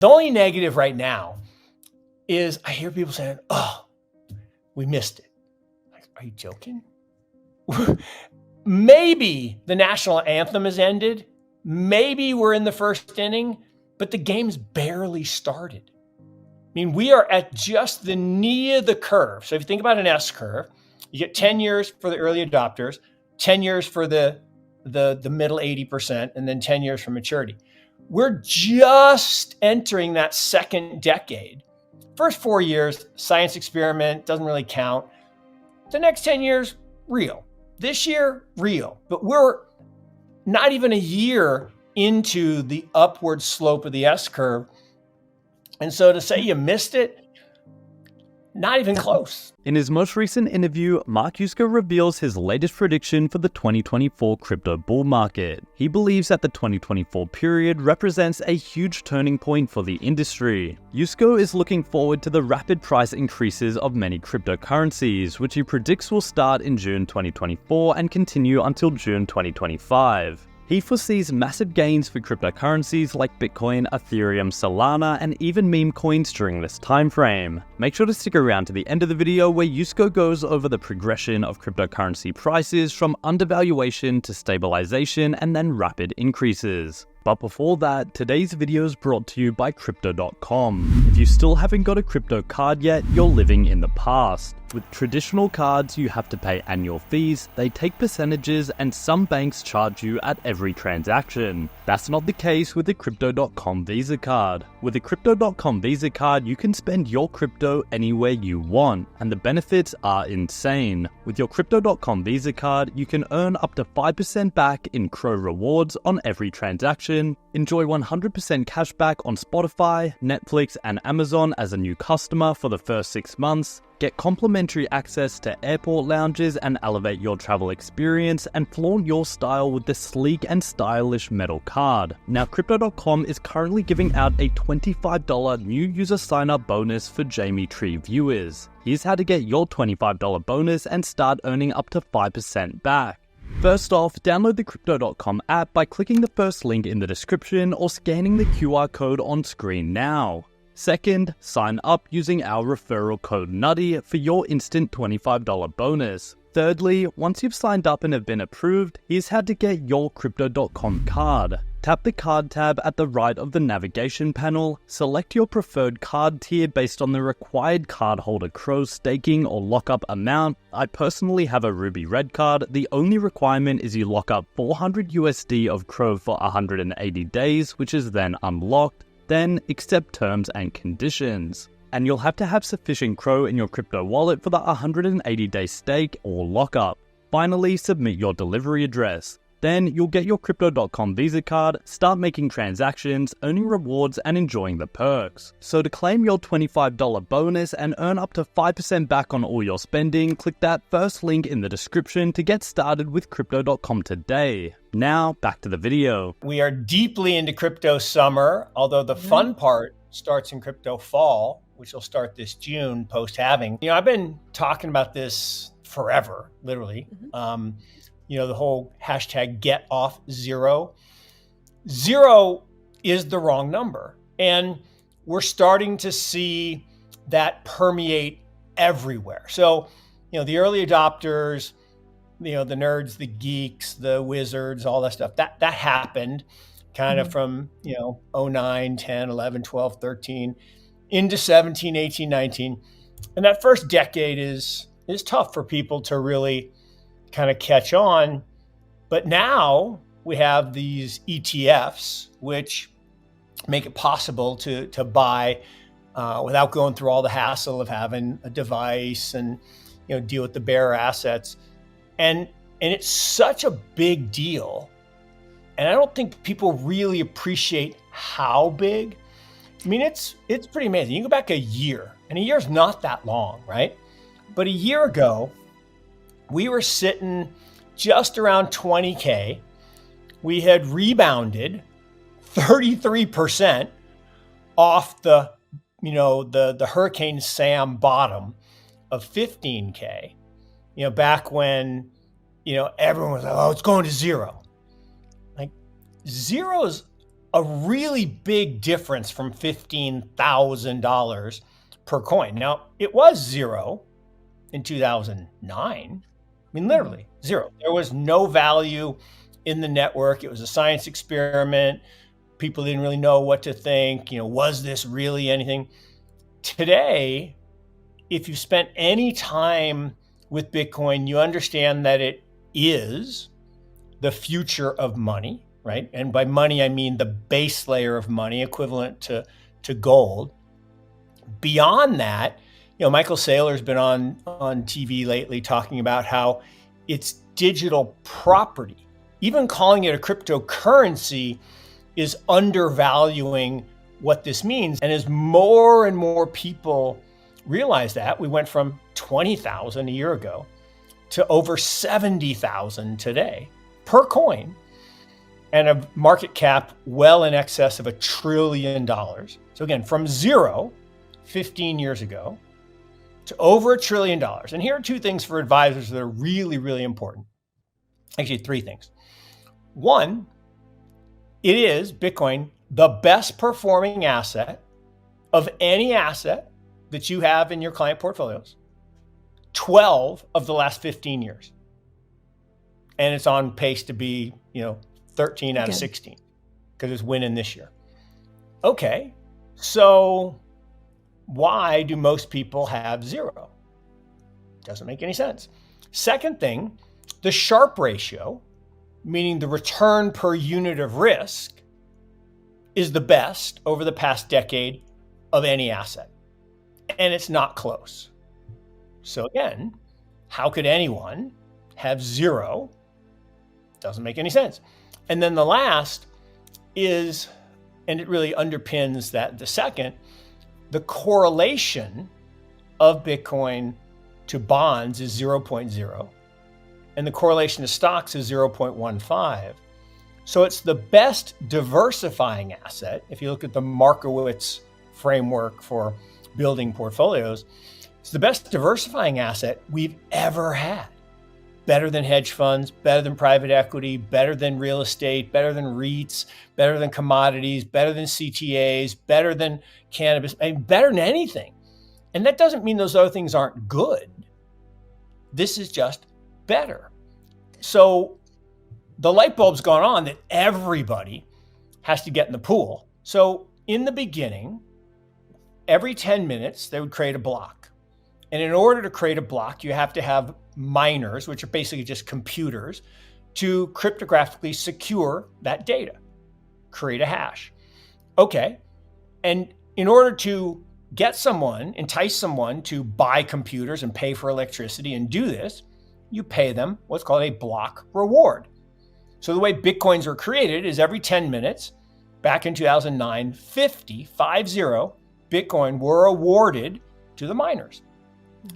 The only negative right now is I hear people saying, oh, we missed it. Like, are you joking? Maybe the national anthem has ended. Maybe we're in the first inning, but the game's barely started. I mean, we are at just the knee of the curve. So if you think about an S curve, you get 10 years for the early adopters, 10 years for the middle 80%, and then 10 years for maturity. We're just entering that second decade. First 4 years, science experiment, doesn't really count. The next 10 years, real. This year, real. But we're not even a year into the upward slope of the S curve. And so to say you missed it, not even close. In his most recent interview, Mark Yusko reveals his latest prediction for the 2024 crypto bull market. He believes that the 2024 period represents a huge turning point for the industry. Yusko is looking forward to the rapid price increases of many cryptocurrencies, which he predicts will start in June 2024 and continue until June 2025. He foresees massive gains for cryptocurrencies like Bitcoin, Ethereum, Solana, and even meme coins during this time frame. Make sure to stick around to the end of the video where Yusko goes over the progression of cryptocurrency prices from undervaluation to stabilization and then rapid increases. But before that, today's video is brought to you by Crypto.com. If you still haven't got a crypto card yet, you're living in the past. With traditional cards, you have to pay annual fees, they take percentages, and some banks charge you at every transaction. That's not the case with the Crypto.com Visa card. With a Crypto.com Visa card, you can spend your crypto anywhere you want, and the benefits are insane. With your Crypto.com Visa card, you can earn up to 5% back in Crow rewards on every transaction, enjoy 100% cashback on Spotify, Netflix, and Amazon as a new customer for the first 6 months, get complimentary access to airport lounges and elevate your travel experience, and flaunt your style with the sleek and stylish metal card. Now, Crypto.com is currently giving out a $25 new user sign-up bonus for Jamie Tree viewers. Here's how to get your $25 bonus and start earning up to 5% back. First off, download the Crypto.com app by clicking the first link in the description or scanning the QR code on screen now. Second, sign up using our referral code NUTTY for your instant $25 bonus. Thirdly, once you've signed up and have been approved, here's how to get your Crypto.com card. Tap the card tab at the right of the navigation panel, select your preferred card tier based on the required cardholder Crow staking or lockup amount. I personally have a Ruby Red card. The only requirement is you lock up 400 USD of Crow for 180 days, which is then unlocked. Then accept terms and conditions. And you'll have to have sufficient Crow in your crypto wallet for the 180-day stake or lockup. Finally, submit your delivery address. Then you'll get your Crypto.com Visa card, start making transactions, earning rewards, and enjoying the perks. So to claim your $25 bonus and earn up to 5% back on all your spending, click that first link in the description to get started with Crypto.com today. Now, back to the video. We are deeply into crypto summer, although the fun part starts in crypto fall, which will start this June post-halving. I've been talking about this forever, literally. The whole hashtag get off zero. Zero is the wrong number. And we're starting to see that permeate everywhere. So, the early adopters, the nerds, the geeks, the wizards, all that stuff, that happened kind of from, 09, 10, 11, 12, 13 into 17, 18, 19. And that first decade is tough for people to really kind of catch on. But now we have these ETFs, which make it possible to buy without going through all the hassle of having a device and, deal with the bearer assets. And it's such a big deal. And I don't think people really appreciate how big. I mean, it's pretty amazing. You go back a year, and a year's not that long, right? But a year ago, we were sitting just around 20K. We had rebounded 33% off the Hurricane Sam bottom of 15K, back when, everyone was like, oh, it's going to zero. Like, zero's a really big difference from $15,000 per coin. Now, it was zero in 2009. I mean, literally zero. There was no value in the network. It was a science experiment. People didn't really know what to think. Was this really anything? Today, if you spent any time with Bitcoin, you understand that it is the future of money, right? And by money, I mean the base layer of money equivalent to gold. Beyond that, Michael Saylor's been on TV lately talking about how it's digital property. Even calling it a cryptocurrency is undervaluing what this means. And as more and more people realize that, we went from 20,000 a year ago to over 70,000 today per coin, and a market cap well in excess of $1 trillion. So again, from zero 15 years ago to over $1 trillion. And here are two things for advisors that are really, really important. Actually, three things. One, it is Bitcoin, the best performing asset of any asset that you have in your client portfolios, 12 of the last 15 years. And it's on pace to be, 13 out of 16 because it's winning this year. Okay, so why do most people have zero? Doesn't make any sense. Second thing, the Sharpe ratio, meaning the return per unit of risk, is the best over the past decade of any asset. And it's not close. So again, how could anyone have zero? Doesn't make any sense. And then the last is, and it really underpins that, the second, the correlation of Bitcoin to bonds is 0.0, and the correlation to stocks is 0.15. So it's the best diversifying asset. If you look at the Markowitz framework for building portfolios, it's the best diversifying asset we've ever had. Better than hedge funds, better than private equity, better than real estate, better than REITs, better than commodities, better than CTAs, better than cannabis, better than anything. And that doesn't mean those other things aren't good. This is just better. So the light bulb's gone on that everybody has to get in the pool. So in the beginning, every 10 minutes, they would create a block. And in order to create a block, you have to have miners, which are basically just computers, to cryptographically secure that data, create a hash. Okay. And in order to entice someone to buy computers and pay for electricity and do this, you pay them what's called a block reward. So the way Bitcoins were created is every 10 minutes, back in 2009, 50 Bitcoin were awarded to the miners.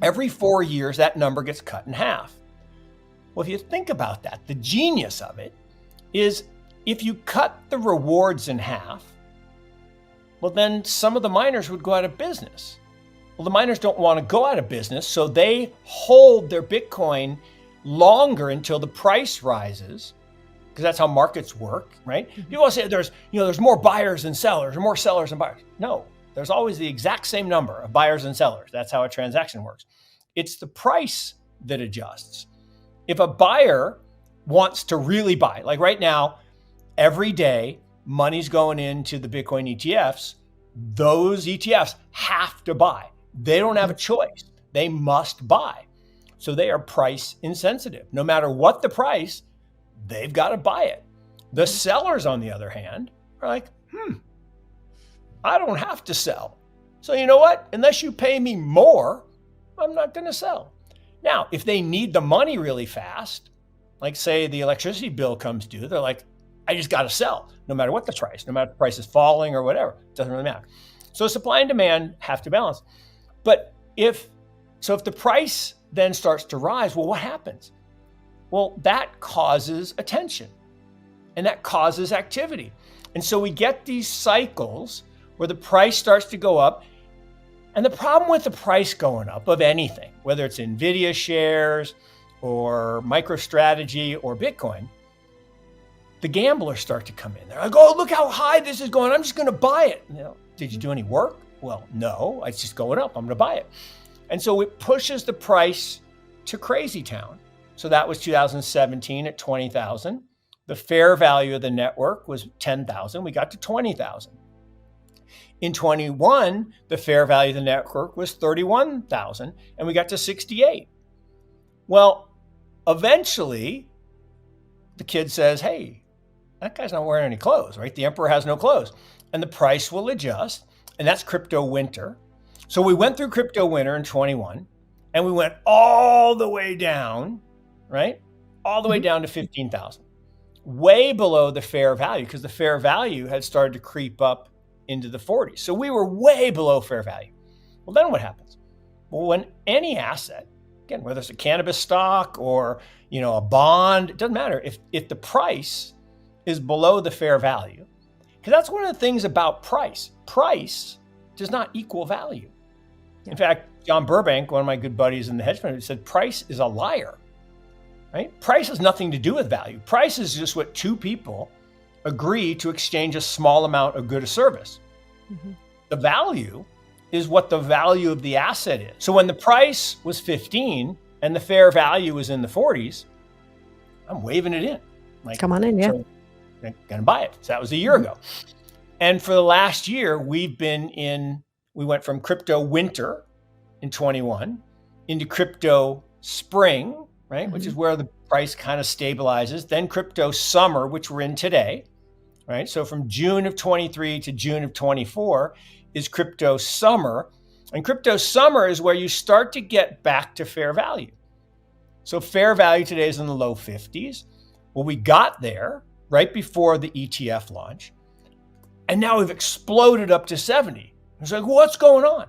Every 4 years, that number gets cut in half. Well, if you think about that, the genius of it is if you cut the rewards in half, well, then some of the miners would go out of business. Well, the miners don't want to go out of business, so they hold their Bitcoin longer until the price rises, because that's how markets work, right? People say there's more buyers than sellers, or more sellers than buyers. No. There's always the exact same number of buyers and sellers. That's how a transaction works. It's the price that adjusts. If a buyer wants to really buy, like right now, every day, money's going into the Bitcoin ETFs. Those ETFs have to buy. They don't have a choice. They must buy. So they are price insensitive. No matter what the price, they've got to buy it. The sellers, on the other hand, are like, I don't have to sell. So you know what? Unless you pay me more, I'm not going to sell. Now, if they need the money really fast, like say the electricity bill comes due, they're like, I just got to sell, no matter what the price, no matter if the price is falling or whatever. It doesn't really matter. So supply and demand have to balance. But if the price then starts to rise, well, what happens? Well, that causes attention and that causes activity. And so we get these cycles where the price starts to go up. And the problem with the price going up of anything, whether it's NVIDIA shares or MicroStrategy or Bitcoin, the gamblers start to come in. They're like, oh, look how high this is going. I'm just going to buy it. Did you do any work? Well, no, it's just going up. I'm going to buy it. And so it pushes the price to crazy town. So that was 2017 at 20,000. The fair value of the network was 10,000. We got to 20,000. In 21, the fair value of the network was 31,000, and we got to 68. Well, eventually, the kid says, hey, that guy's not wearing any clothes, right? The emperor has no clothes. And the price will adjust, and that's crypto winter. So we went through crypto winter in 21, and we went all the way down, right? All the way down to 15,000, way below the fair value, because the fair value had started to creep up into the 40s. So we were way below fair value. Well, then what happens? Well, when any asset, again, whether it's a cannabis stock or, a bond, it doesn't matter. If the price is below the fair value, because that's one of the things about price. Price does not equal value. Yeah. In fact, John Burbank, one of my good buddies in the hedge fund, said price is a liar, right? Price has nothing to do with value. Price is just what two people agree to exchange a small amount of good or service. Mm-hmm. The value is what the value of the asset is. So when the price was 15 and the fair value was in the 40s, I'm waving it in. Like, come on in, yeah. So I'm gonna buy it. So that was a year ago. And for the last year, we went from crypto winter in 21 into crypto spring, right? Mm-hmm. Which is where the price kind of stabilizes. Then crypto summer, which we're in today, right? So from June of 23 to June of 24 is crypto summer. And crypto summer is where you start to get back to fair value. So fair value today is in the low 50s. Well, we got there right before the ETF launch. And now we've exploded up to 70. It's like, what's going on?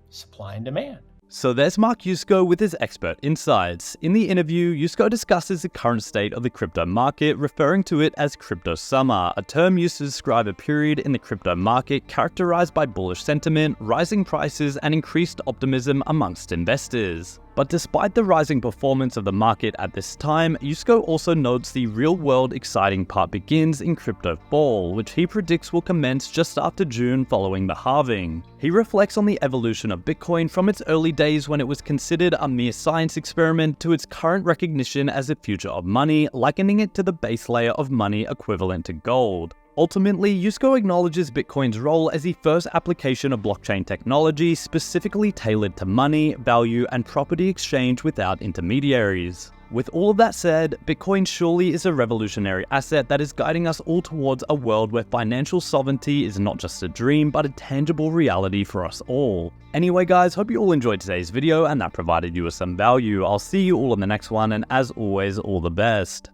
Supply and demand. So there's Mark Yusko with his expert insights. In the interview, Yusko discusses the current state of the crypto market, referring to it as crypto summer, a term used to describe a period in the crypto market characterized by bullish sentiment, rising prices, and increased optimism amongst investors. But despite the rising performance of the market at this time, Yusko also notes the real-world exciting part begins in crypto fall, which he predicts will commence just after June following the halving. He reflects on the evolution of Bitcoin from its early days when it was considered a mere science experiment to its current recognition as a future of money, likening it to the base layer of money equivalent to gold. Ultimately, Yusko acknowledges Bitcoin's role as the first application of blockchain technology specifically tailored to money, value, and property exchange without intermediaries. With all of that said, Bitcoin surely is a revolutionary asset that is guiding us all towards a world where financial sovereignty is not just a dream, but a tangible reality for us all. Anyway guys, hope you all enjoyed today's video and that provided you with some value. I'll see you all in the next one, and as always, all the best.